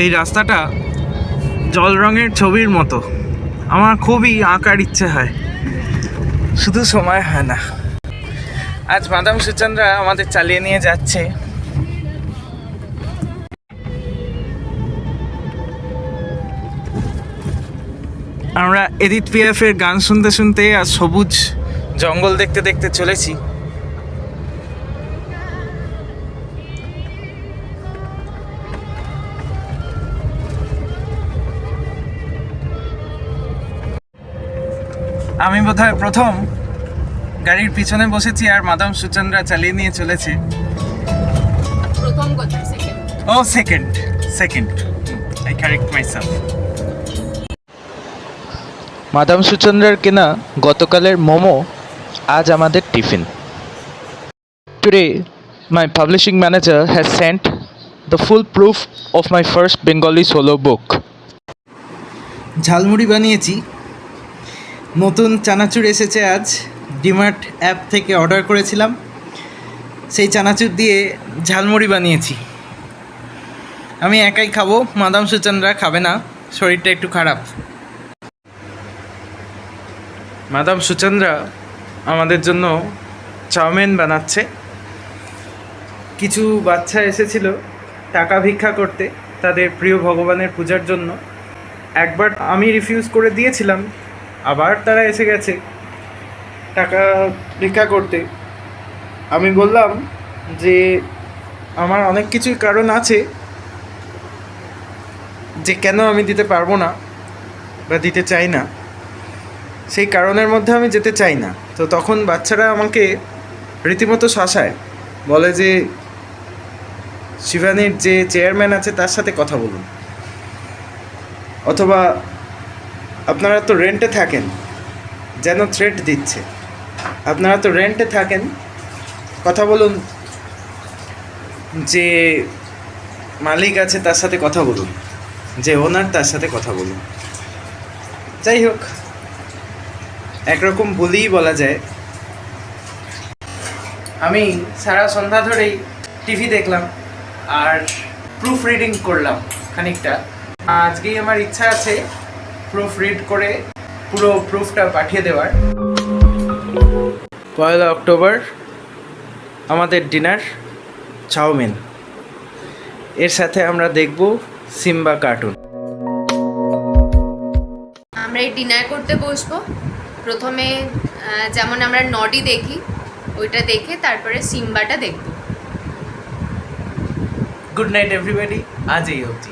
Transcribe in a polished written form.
এই রাস্তাটা জল রঙের ছবির মতো। আমার খুবই আঁকার ইচ্ছে হয়, শুধু সময় হয় না। আজ মাদাম সুচন্দ্রা আমাদের চালিয়ে নিয়ে যাচ্ছে। আমরা এডিথ পিএফ এর গান শুনতে শুনতে আর সবুজ জঙ্গল দেখতে দেখতে চলেছি। আমি বোধহয় প্রথম গাড়ির পিছনে বসেছি আর মাদাম সুচন্দ্রা চালিয়ে নিয়ে চলেছে। প্রথম কথা second. Oh second I correct myself. Madam সুচন্দ্রার কেনা গতকালের মোমো আজ আমাদের tiffin. Today my publishing manager has sent the full proof of my first Bengali solo book. ঝালমুড়ি বানিয়েছি, নতুন চানাচুর এসেছে আজ, ডিমার্ট অ্যাপ থেকে অর্ডার করেছিলাম, সেই চানাচুর দিয়ে ঝালমুড়ি বানিয়েছি। আমি একাই খাবো, মাদাম সুচন্দ্রা খাবে না, শরীরটা একটু খারাপ। মাদাম সুচন্দ্রা আমাদের জন্য চাউমিন বানাচ্ছে। কিছু বাচ্চা এসেছিল টাকা ভিক্ষা করতে তাদের প্রিয় ভগবানের পূজার জন্য। একবার আমি রিফিউজ করে দিয়েছিলাম, আবার তারা এসে গেছে টাকা ভিক্ষা করতে। আমি বললাম যে আমার অনেক কিছুই কারণ আছে যে কেন আমি দিতে পারবো না বা দিতে চাই না, সেই কারণের মধ্যে আমি যেতে চাই না। তো তখন বাচ্চারা আমাকে রীতিমতো শাসায়, বলে যে শিবানীর যে চেয়ারম্যান আছে তার সাথে কথা বলুন, অথবা আপনারা তো রেন্টে থাকেন, যেন থ্রেট দিচ্ছে, আপনারা তো রেন্টে থাকেন, কথা বলুন, যে মালিক আছে তার সাথে কথা বলুন, যে ওনার তার সাথে কথা বলুন। যাই হোক, একরকম বলেই বলা যায়। আমি সারা সন্ধ্যা ধরেই টিভি দেখলাম আর প্রুফ রিডিং করলাম খানিকটা। আজকেই আমার ইচ্ছা আছে প্রুফ রিড করে পুরো প্রুফটা পাঠিয়ে দেওয়ার। 1 অক্টোবর আমাদের ডিনার চাউমিন, এর সাথে আমরা দেখব সিম্বা কার্টুন। আমরা এই ডিনার করতে বসবো। প্রথমে যেমন আমরা নডি দেখি, ওইটা দেখে তারপরে সিম্বাটা দেখব। গুড নাইট এভরিবডি, আজ এই অবধি।